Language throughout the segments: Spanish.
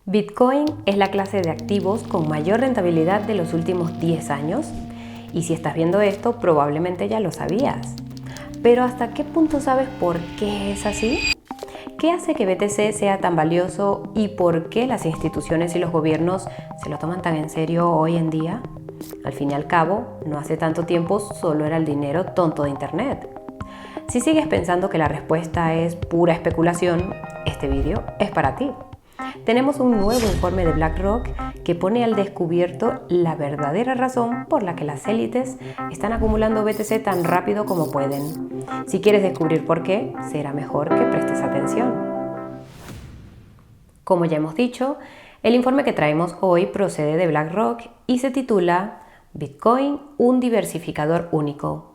Bitcoin es la clase de activos con mayor rentabilidad de los últimos 10 años y si estás viendo esto probablemente ya lo sabías. Pero ¿hasta qué punto sabes por qué es así? ¿Qué hace que BTC sea tan valioso y por qué las instituciones y los gobiernos se lo toman tan en serio hoy en día? Al fin y al cabo, no hace tanto tiempo solo era el dinero tonto de Internet. Si sigues pensando que la respuesta es pura especulación, este vídeo es para ti. Tenemos un nuevo informe de BlackRock que pone al descubierto la verdadera razón por la que las élites están acumulando BTC tan rápido como pueden. Si quieres descubrir por qué, será mejor que prestes atención. Como ya hemos dicho, el informe que traemos hoy procede de BlackRock y se titula Bitcoin, un diversificador único.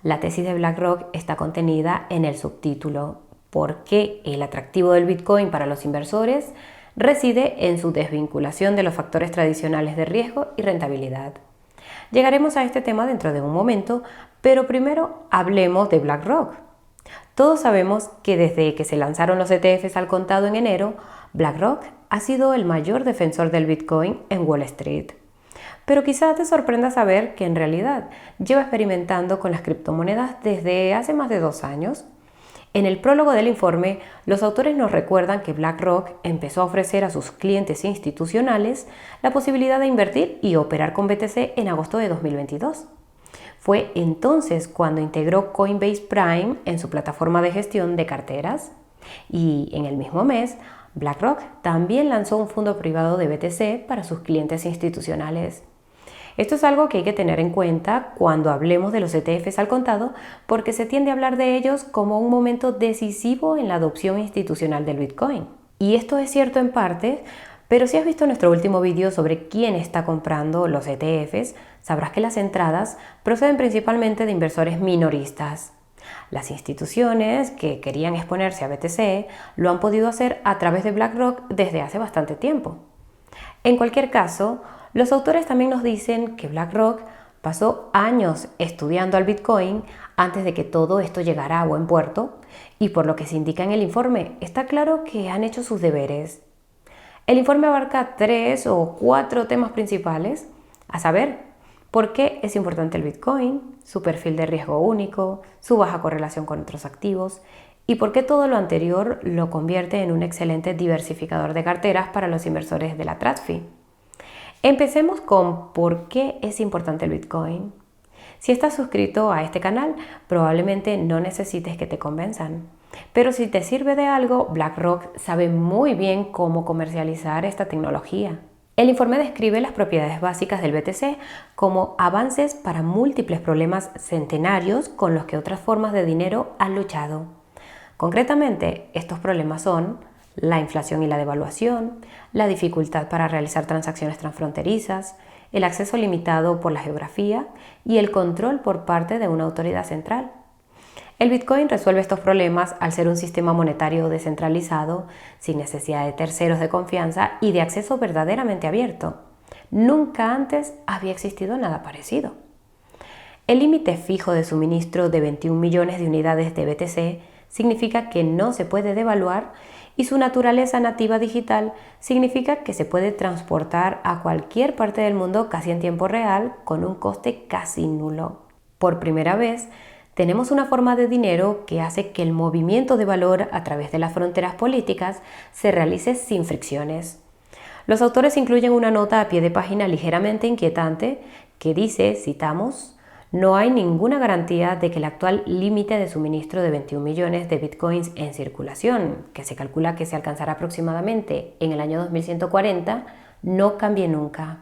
La tesis de BlackRock está contenida en el subtítulo ¿Por qué el atractivo del Bitcoin para los inversores reside en su desvinculación de los factores tradicionales de riesgo y rentabilidad? Llegaremos a este tema dentro de un momento, pero primero hablemos de BlackRock. Todos sabemos que desde que se lanzaron los ETFs al contado en enero, BlackRock ha sido el mayor defensor del Bitcoin en Wall Street. Pero quizás te sorprenda saber que en realidad lleva experimentando con las criptomonedas desde hace más de 2 años. En el prólogo del informe, los autores nos recuerdan que BlackRock empezó a ofrecer a sus clientes institucionales la posibilidad de invertir y operar con BTC en agosto de 2022. Fue entonces cuando integró Coinbase Prime en su plataforma de gestión de carteras y en el mismo mes, BlackRock también lanzó un fondo privado de BTC para sus clientes institucionales. Esto es algo que hay que tener en cuenta cuando hablemos de los ETFs al contado porque se tiende a hablar de ellos como un momento decisivo en la adopción institucional del Bitcoin. Y esto es cierto en parte, pero si has visto nuestro último vídeo sobre quién está comprando los ETFs, sabrás que las entradas proceden principalmente de inversores minoristas. Las instituciones que querían exponerse a BTC lo han podido hacer a través de BlackRock desde hace bastante tiempo. En cualquier caso, los autores también nos dicen que BlackRock pasó años estudiando al Bitcoin antes de que todo esto llegara a buen puerto y por lo que se indica en el informe, está claro que han hecho sus deberes. El informe abarca 3 o 4 temas principales, a saber, por qué es importante el Bitcoin, su perfil de riesgo único, su baja correlación con otros activos y por qué todo lo anterior lo convierte en un excelente diversificador de carteras para los inversores de la TradFi. Empecemos con por qué es importante el Bitcoin. Si estás suscrito a este canal, probablemente no necesites que te convenzan. Pero si te sirve de algo, BlackRock sabe muy bien cómo comercializar esta tecnología. El informe describe las propiedades básicas del BTC como avances para múltiples problemas centenarios con los que otras formas de dinero han luchado. Concretamente, estos problemas son la inflación y la devaluación, la dificultad para realizar transacciones transfronterizas, el acceso limitado por la geografía y el control por parte de una autoridad central. El Bitcoin resuelve estos problemas al ser un sistema monetario descentralizado, sin necesidad de terceros de confianza y de acceso verdaderamente abierto. Nunca antes había existido nada parecido. El límite fijo de suministro de 21 millones de unidades de BTC significa que no se puede devaluar y su naturaleza nativa digital significa que se puede transportar a cualquier parte del mundo casi en tiempo real con un coste casi nulo. Por primera vez, tenemos una forma de dinero que hace que el movimiento de valor a través de las fronteras políticas se realice sin fricciones. Los autores incluyen una nota a pie de página ligeramente inquietante que dice, citamos, no hay ninguna garantía de que el actual límite de suministro de 21 millones de bitcoins en circulación, que se calcula que se alcanzará aproximadamente en el año 2140, no cambie nunca.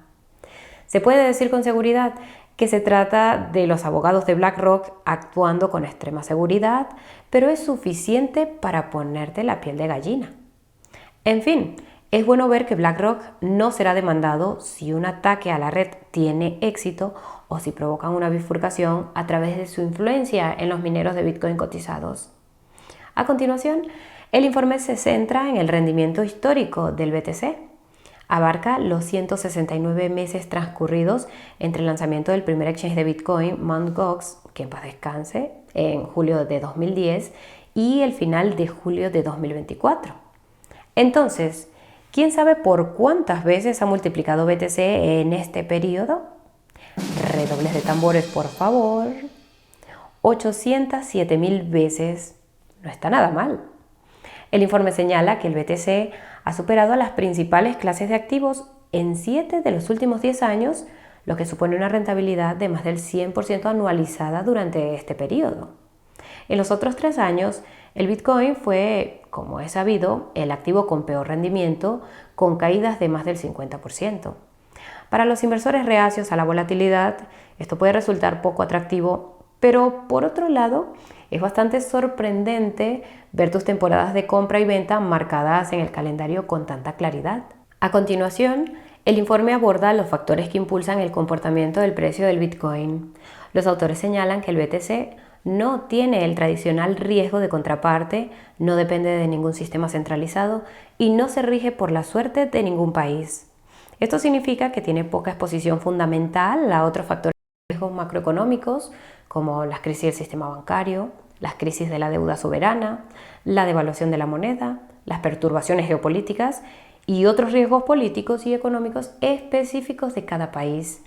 Se puede decir con seguridad que se trata de los abogados de BlackRock actuando con extrema seguridad, pero es suficiente para ponerte la piel de gallina. En fin, es bueno ver que BlackRock no será demandado si un ataque a la red tiene éxito o si provocan una bifurcación a través de su influencia en los mineros de Bitcoin cotizados. A continuación, el informe se centra en el rendimiento histórico del BTC. Abarca los 169 meses transcurridos entre el lanzamiento del primer exchange de Bitcoin, Mt. Gox, que en paz descanse, en julio de 2010, y el final de julio de 2024. Entonces, ¿Quién sabe por cuántas veces ha multiplicado BTC en este periodo? Redobles de tambores, por favor. 807.000 veces. No está nada mal. El informe señala que el BTC ha superado a las principales clases de activos en 7 de los últimos 10 años, lo que supone una rentabilidad de más del 100% anualizada durante este periodo. En los otros 3 años, el Bitcoin fue, como es sabido, el activo con peor rendimiento, con caídas de más del 50%. Para los inversores reacios a la volatilidad, esto puede resultar poco atractivo, pero por otro lado, es bastante sorprendente ver tus temporadas de compra y venta marcadas en el calendario con tanta claridad. A continuación, el informe aborda los factores que impulsan el comportamiento del precio del Bitcoin. Los autores señalan que el BTC no tiene el tradicional riesgo de contraparte, no depende de ningún sistema centralizado y no se rige por la suerte de ningún país. Esto significa que tiene poca exposición fundamental a otros factores de riesgos macroeconómicos, como las crisis del sistema bancario, las crisis de la deuda soberana, la devaluación de la moneda, las perturbaciones geopolíticas y otros riesgos políticos y económicos específicos de cada país.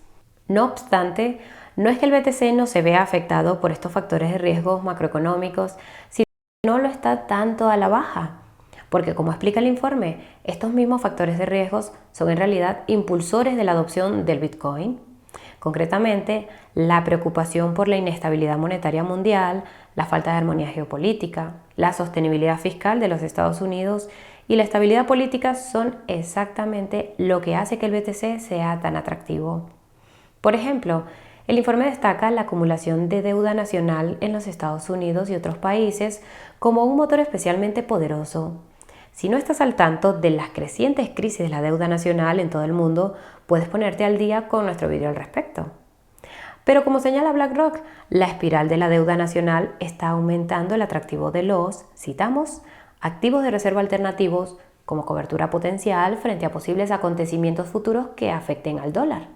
No obstante, no es que el BTC no se vea afectado por estos factores de riesgos macroeconómicos, sino que no lo está tanto a la baja, porque como explica el informe, estos mismos factores de riesgos son en realidad impulsores de la adopción del Bitcoin. Concretamente, la preocupación por la inestabilidad monetaria mundial, la falta de armonía geopolítica, la sostenibilidad fiscal de los Estados Unidos y la estabilidad política son exactamente lo que hace que el BTC sea tan atractivo. Por ejemplo, el informe destaca la acumulación de deuda nacional en los Estados Unidos y otros países como un motor especialmente poderoso. Si no estás al tanto de las crecientes crisis de la deuda nacional en todo el mundo, puedes ponerte al día con nuestro video al respecto. Pero como señala BlackRock, la espiral de la deuda nacional está aumentando el atractivo de los, citamos, activos de reserva alternativos como cobertura potencial frente a posibles acontecimientos futuros que afecten al dólar.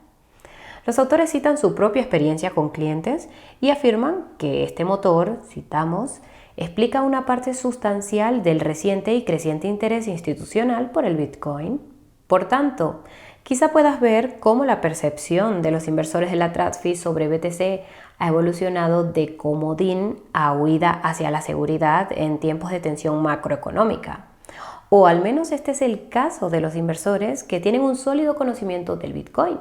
Los autores citan su propia experiencia con clientes y afirman que este motor, citamos, explica una parte sustancial del reciente y creciente interés institucional por el Bitcoin. Por tanto, quizá puedas ver cómo la percepción de los inversores de la TradFi sobre BTC ha evolucionado de comodín a huida hacia la seguridad en tiempos de tensión macroeconómica. O al menos este es el caso de los inversores que tienen un sólido conocimiento del Bitcoin.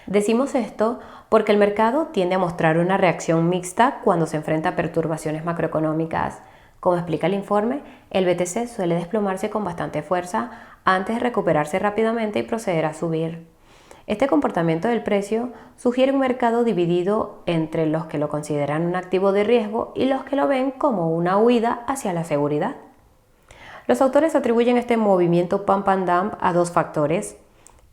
Decimos esto porque el mercado tiende a mostrar una reacción mixta cuando se enfrenta a perturbaciones macroeconómicas. Como explica el informe, el BTC suele desplomarse con bastante fuerza antes de recuperarse rápidamente y proceder a subir. Este comportamiento del precio sugiere un mercado dividido entre los que lo consideran un activo de riesgo y los que lo ven como una huida hacia la seguridad. Los autores atribuyen este movimiento pump and dump a dos factores: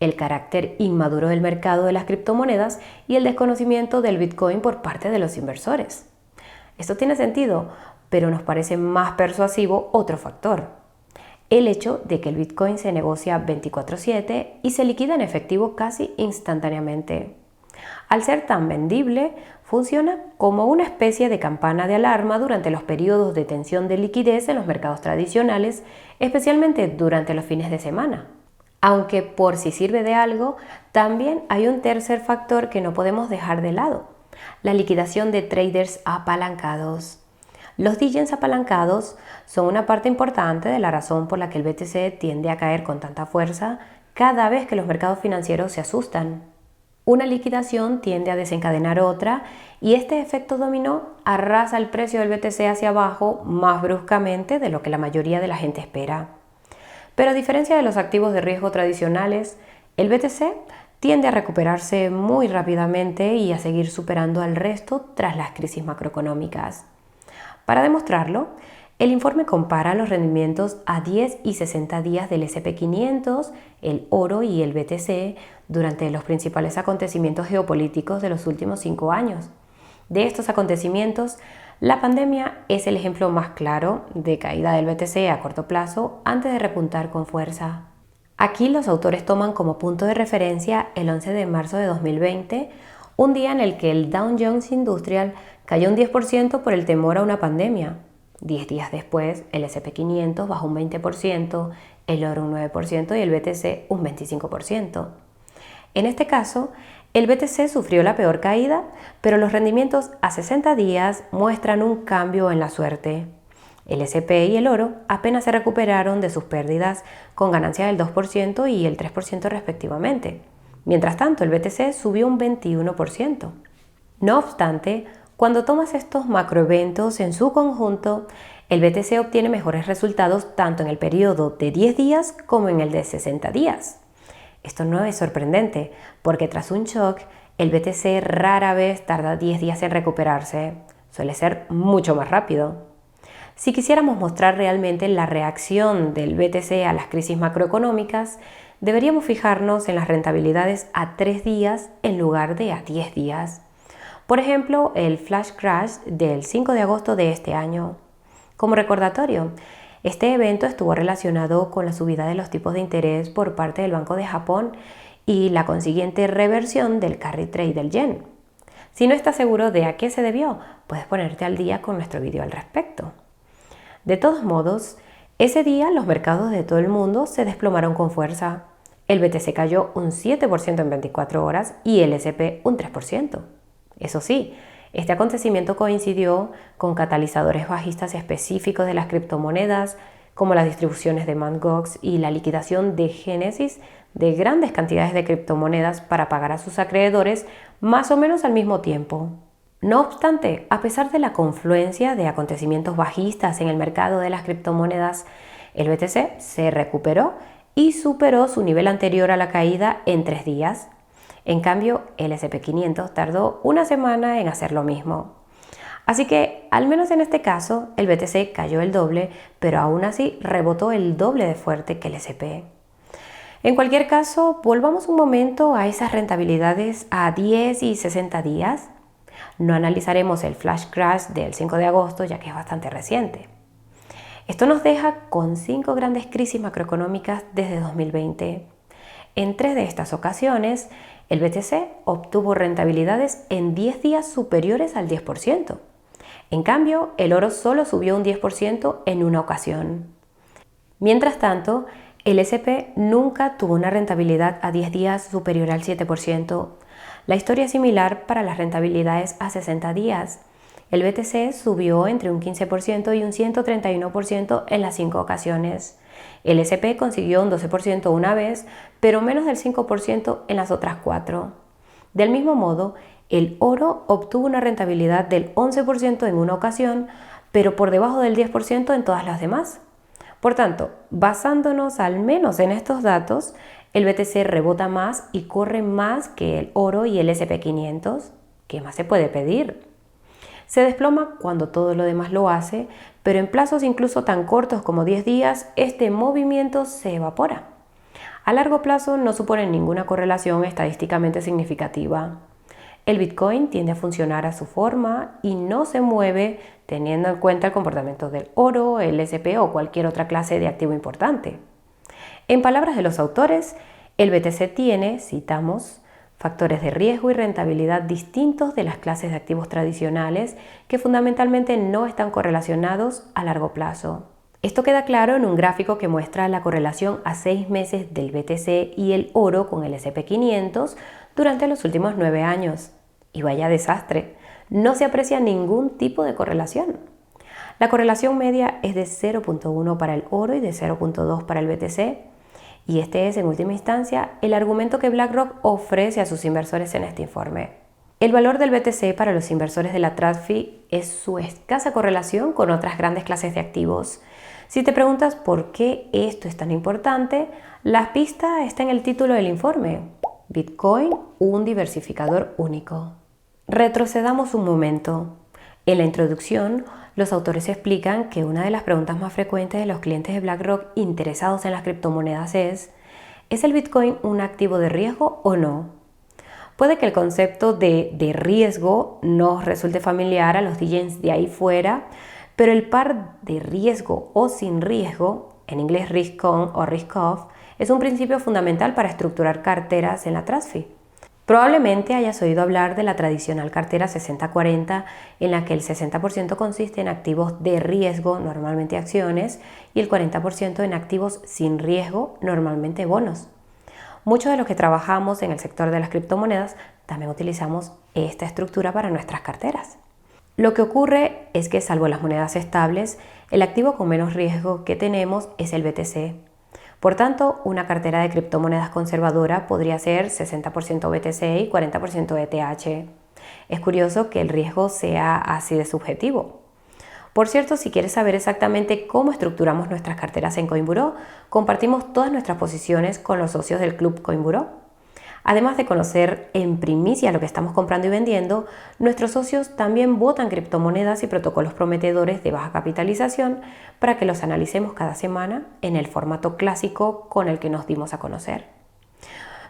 el carácter inmaduro del mercado de las criptomonedas y el desconocimiento del Bitcoin por parte de los inversores. Esto tiene sentido, pero nos parece más persuasivo otro factor: el hecho de que el Bitcoin se negocia 24/7 y se liquida en efectivo casi instantáneamente. Al ser tan vendible, funciona como una especie de campana de alarma durante los periodos de tensión de liquidez en los mercados tradicionales, especialmente durante los fines de semana. Aunque por si sirve de algo, también hay un tercer factor que no podemos dejar de lado: la liquidación de traders apalancados. Los DJs apalancados son una parte importante de la razón por la que el BTC tiende a caer con tanta fuerza cada vez que los mercados financieros se asustan. Una liquidación tiende a desencadenar otra y este efecto dominó arrasa el precio del BTC hacia abajo más bruscamente de lo que la mayoría de la gente espera. Pero a diferencia de los activos de riesgo tradicionales, el BTC tiende a recuperarse muy rápidamente y a seguir superando al resto tras las crisis macroeconómicas. Para demostrarlo, el informe compara los rendimientos a 10 y 60 días del S&P 500, el oro y el BTC durante los principales acontecimientos geopolíticos de los últimos 5 años. De estos acontecimientos, la pandemia es el ejemplo más claro de caída del BTC a corto plazo antes de repuntar con fuerza. Aquí los autores toman como punto de referencia el 11 de marzo de 2020, un día en el que el Dow Jones Industrial cayó un 10% por el temor a una pandemia. 10 días después, el S&P 500 bajó un 20% el oro un 9% y el BTC un 25%. En este caso, el BTC sufrió la peor caída, pero los rendimientos a 60 días muestran un cambio en la suerte. El S&P y el oro apenas se recuperaron de sus pérdidas con ganancias del 2% y el 3% respectivamente. Mientras tanto, el BTC subió un 21%. No obstante, cuando tomas estos macroeventos en su conjunto, el BTC obtiene mejores resultados tanto en el periodo de 10 días como en el de 60 días. Esto no es sorprendente, porque tras un shock, el BTC rara vez tarda 10 días en recuperarse. Suele ser mucho más rápido. Si quisiéramos mostrar realmente la reacción del BTC a las crisis macroeconómicas, deberíamos fijarnos en las rentabilidades a 3 días en lugar de a 10 días. Por ejemplo, el flash crash del 5 de agosto de este año. Como recordatorio, este evento estuvo relacionado con la subida de los tipos de interés por parte del Banco de Japón y la consiguiente reversión del carry trade del yen. Si no estás seguro de a qué se debió, puedes ponerte al día con nuestro video al respecto. De todos modos, ese día los mercados de todo el mundo se desplomaron con fuerza. El BTC cayó un 7% en 24 horas y el S&P un 3%. Eso sí, este acontecimiento coincidió con catalizadores bajistas específicos de las criptomonedas, como las distribuciones de Mt. Gox y la liquidación de Genesis de grandes cantidades de criptomonedas para pagar a sus acreedores más o menos al mismo tiempo. No obstante, a pesar de la confluencia de acontecimientos bajistas en el mercado de las criptomonedas, el BTC se recuperó y superó su nivel anterior a la caída en 3 días. En cambio, el S&P 500 tardó una semana en hacer lo mismo. Así que, al menos en este caso, el BTC cayó el doble, pero aún así rebotó el doble de fuerte que el S&P. En cualquier caso, volvamos un momento a esas rentabilidades a 10 y 60 días. No analizaremos el flash crash del 5 de agosto, ya que es bastante reciente. Esto nos deja con 5 grandes crisis macroeconómicas desde 2020. En 3 de estas ocasiones, el BTC obtuvo rentabilidades en 10 días superiores al 10%. En cambio, el oro solo subió un 10% en una ocasión. Mientras tanto, el S&P nunca tuvo una rentabilidad a 10 días superior al 7%. La historia es similar para las rentabilidades a 60 días. El BTC subió entre un 15% y un 131% en las 5 ocasiones. El S&P consiguió un 12% una vez, pero menos del 5% en las otras 4. Del mismo modo, el oro obtuvo una rentabilidad del 11% en una ocasión, pero por debajo del 10% en todas las demás. Por tanto, basándonos al menos en estos datos, el BTC rebota más y corre más que el oro y el S&P 500. ¿Qué más se puede pedir? Se desploma cuando todo lo demás lo hace, pero en plazos incluso tan cortos como 10 días, este movimiento se evapora. A largo plazo no supone ninguna correlación estadísticamente significativa. El Bitcoin tiende a funcionar a su forma y no se mueve teniendo en cuenta el comportamiento del oro, el S&P o cualquier otra clase de activo importante. En palabras de los autores, el BTC tiene, citamos, factores de riesgo y rentabilidad distintos de las clases de activos tradicionales que fundamentalmente no están correlacionados a largo plazo. Esto queda claro en un gráfico que muestra la correlación a 6 meses del BTC y el oro con el S&P 500 durante los últimos 9 años. Y vaya desastre, no se aprecia ningún tipo de correlación. La correlación media es de 0.1 para el oro y de 0.2 para el BTC. Y este es, en última instancia, el argumento que BlackRock ofrece a sus inversores en este informe. El valor del BTC para los inversores de la TradFi es su escasa correlación con otras grandes clases de activos. Si te preguntas por qué esto es tan importante, la pista está en el título del informe: Bitcoin, un diversificador único. Retrocedamos un momento. En la introducción, los autores explican que una de las preguntas más frecuentes de los clientes de BlackRock interesados en las criptomonedas ¿es el Bitcoin un activo de riesgo o no? Puede que el concepto de riesgo nos resulte familiar a los DJs de ahí fuera, pero el par de riesgo o sin riesgo, en inglés risk on o risk off, es un principio fundamental para estructurar carteras en la TradFi. Probablemente hayas oído hablar de la tradicional cartera 60-40, en la que el 60% consiste en activos de riesgo, normalmente acciones, y el 40% en activos sin riesgo, normalmente bonos. Muchos de los que trabajamos en el sector de las criptomonedas también utilizamos esta estructura para nuestras carteras. Lo que ocurre es que, salvo las monedas estables, el activo con menos riesgo que tenemos es el BTC. Por tanto, una cartera de criptomonedas conservadora podría ser 60% BTC y 40% ETH. Es curioso que el riesgo sea así de subjetivo. Por cierto, si quieres saber exactamente cómo estructuramos nuestras carteras en Coinburo, compartimos todas nuestras posiciones con los socios del Club Coinburo. Además de conocer en primicia lo que estamos comprando y vendiendo, nuestros socios también votan criptomonedas y protocolos prometedores de baja capitalización para que los analicemos cada semana en el formato clásico con el que nos dimos a conocer.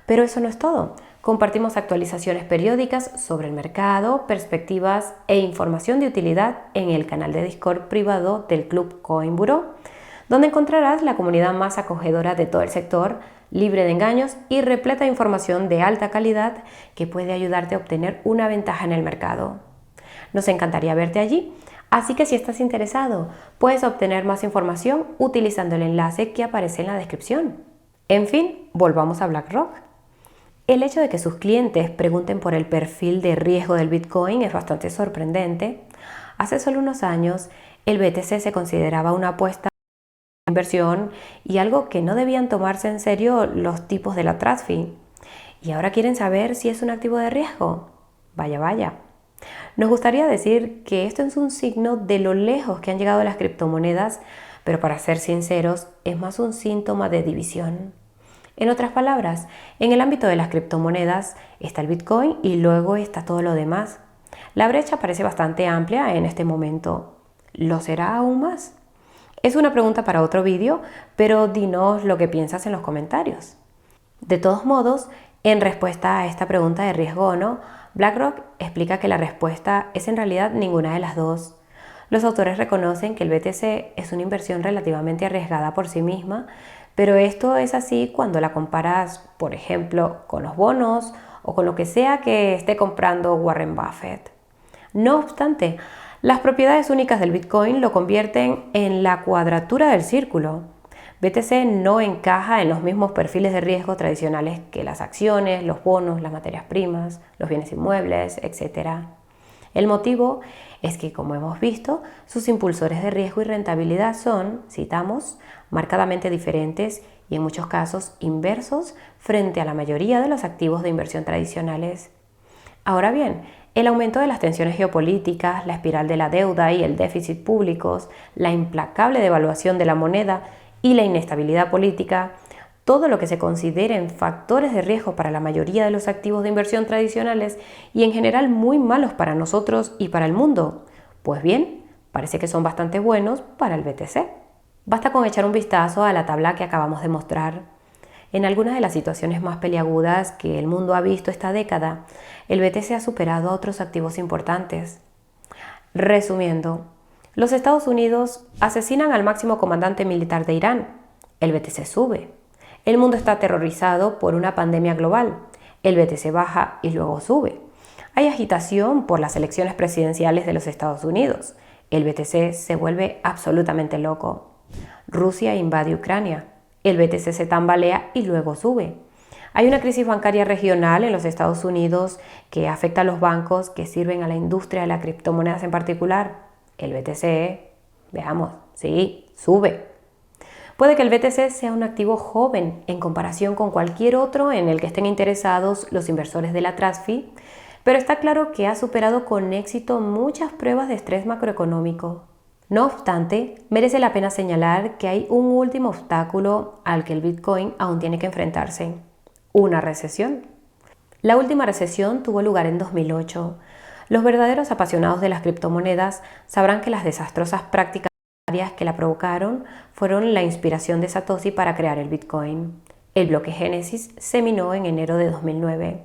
Pero eso no es todo. Compartimos actualizaciones periódicas sobre el mercado, perspectivas e información de utilidad en el canal de Discord privado del Club Coinburo, donde encontrarás la comunidad más acogedora de todo el sector, libre de engaños y repleta de información de alta calidad que puede ayudarte a obtener una ventaja en el mercado. Nos encantaría verte allí, así que si estás interesado, puedes obtener más información utilizando el enlace que aparece en la descripción. En fin, volvamos a BlackRock. El hecho de que sus clientes pregunten por el perfil de riesgo del Bitcoin es bastante sorprendente. Hace solo unos años, el BTC se consideraba una apuesta inversión y algo que no debían tomarse en serio los tipos de la TradFi. Y ahora quieren saber si es un activo de riesgo. Vaya, vaya. Nos gustaría decir que esto es un signo de lo lejos que han llegado las criptomonedas, pero para ser sinceros, es más un síntoma de división. En otras palabras, en el ámbito de las criptomonedas está el Bitcoin y luego está todo lo demás. La brecha parece bastante amplia en este momento. ¿Lo será aún más? Es una pregunta para otro vídeo, pero dinos lo que piensas en los comentarios. De todos modos, en respuesta a esta pregunta de riesgo o no, BlackRock explica que la respuesta es en realidad ninguna de las dos. Los autores reconocen que el BTC es una inversión relativamente arriesgada por sí misma, pero esto es así cuando la comparas, por ejemplo, con los bonos o con lo que sea que esté comprando Warren Buffett. No obstante, las propiedades únicas del Bitcoin lo convierten en la cuadratura del círculo. BTC no encaja en los mismos perfiles de riesgo tradicionales que las acciones, los bonos, las materias primas, los bienes inmuebles, etc. El motivo es que, como hemos visto, sus impulsores de riesgo y rentabilidad son, citamos, marcadamente diferentes y en muchos casos inversos frente a la mayoría de los activos de inversión tradicionales. Ahora bien, el aumento de las tensiones geopolíticas, la espiral de la deuda y el déficit públicos, la implacable devaluación de la moneda y la inestabilidad política, todo lo que se consideren factores de riesgo para la mayoría de los activos de inversión tradicionales y en general muy malos para nosotros y para el mundo, pues bien, parece que son bastante buenos para el BTC. Basta con echar un vistazo a la tabla que acabamos de mostrar. En algunas de las situaciones más peliagudas que el mundo ha visto esta década, el BTC ha superado a otros activos importantes. Resumiendo, los Estados Unidos asesinan al máximo comandante militar de Irán. El BTC sube. El mundo está aterrorizado por una pandemia global. El BTC baja y luego sube. Hay agitación por las elecciones presidenciales de los Estados Unidos. El BTC se vuelve absolutamente loco. Rusia invade Ucrania. El BTC se tambalea y luego sube. Hay una crisis bancaria regional en los Estados Unidos que afecta a los bancos que sirven a la industria de las criptomonedas en particular. El BTC, veamos, sí, sube. Puede que el BTC sea un activo joven en comparación con cualquier otro en el que estén interesados los inversores de la TradFi, pero está claro que ha superado con éxito muchas pruebas de estrés macroeconómico. No obstante, merece la pena señalar que hay un último obstáculo al que el Bitcoin aún tiene que enfrentarse: una recesión. La última recesión tuvo lugar en 2008. Los verdaderos apasionados de las criptomonedas sabrán que las desastrosas prácticas que la provocaron fueron la inspiración de Satoshi para crear el Bitcoin. El bloque Génesis se minó en enero de 2009.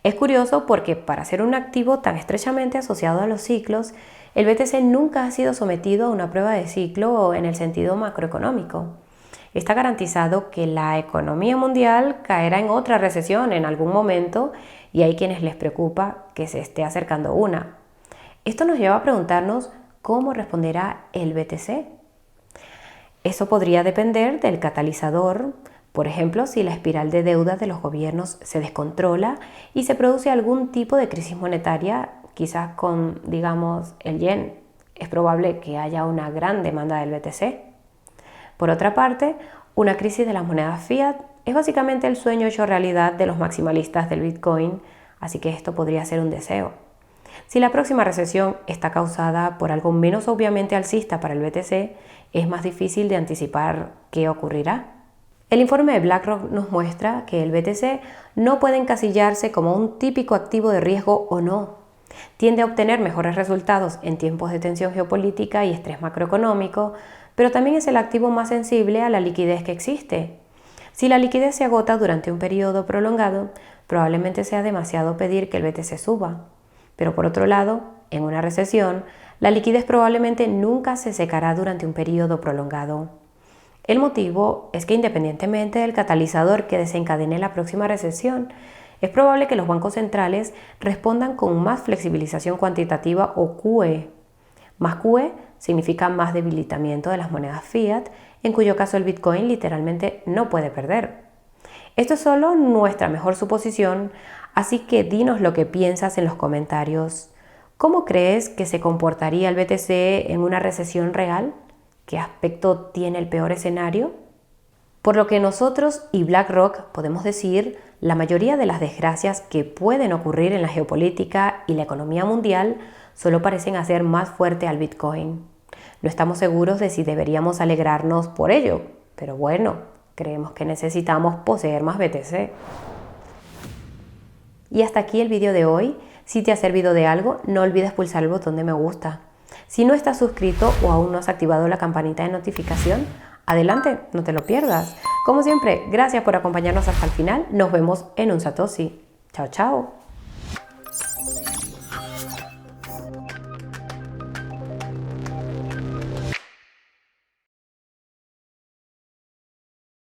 Es curioso porque, para ser un activo tan estrechamente asociado a los ciclos, el BTC nunca ha sido sometido a una prueba de ciclo en el sentido macroeconómico. Está garantizado que la economía mundial caerá en otra recesión en algún momento y hay quienes les preocupa que se esté acercando una. Esto nos lleva a preguntarnos cómo responderá el BTC. Eso podría depender del catalizador. Por ejemplo, si la espiral de deuda de los gobiernos se descontrola y se produce algún tipo de crisis monetaria, quizás con, digamos, el yen, es probable que haya una gran demanda del BTC. Por otra parte, una crisis de las monedas fiat es básicamente el sueño hecho realidad de los maximalistas del Bitcoin, así que esto podría ser un deseo. Si la próxima recesión está causada por algo menos obviamente alcista para el BTC, es más difícil de anticipar qué ocurrirá. El informe de BlackRock nos muestra que el BTC no puede encasillarse como un típico activo de riesgo o no. Tiende a obtener mejores resultados en tiempos de tensión geopolítica y estrés macroeconómico, pero también es el activo más sensible a la liquidez que existe. Si la liquidez se agota durante un periodo prolongado, probablemente sea demasiado pedir que el BTC suba. Pero por otro lado, en una recesión, la liquidez probablemente nunca se secará durante un periodo prolongado. El motivo es que independientemente del catalizador que desencadene la próxima recesión, es probable que los bancos centrales respondan con más flexibilización cuantitativa o QE. Más QE significa más debilitamiento de las monedas fiat, en cuyo caso el Bitcoin literalmente no puede perder. Esto es solo nuestra mejor suposición, así que dinos lo que piensas en los comentarios. ¿Cómo crees que se comportaría el BTC en una recesión real? ¿Qué aspecto tiene el peor escenario? Por lo que nosotros y BlackRock podemos decir, la mayoría de las desgracias que pueden ocurrir en la geopolítica y la economía mundial solo parecen hacer más fuerte al Bitcoin. No estamos seguros de si deberíamos alegrarnos por ello, pero bueno, creemos que necesitamos poseer más BTC. Y hasta aquí el vídeo de hoy. Si te ha servido de algo, no olvides pulsar el botón de me gusta. Si no estás suscrito o aún no has activado la campanita de notificación, adelante, no te lo pierdas. Como siempre, gracias por acompañarnos hasta el final. Nos vemos en un Satoshi. Chao, chao.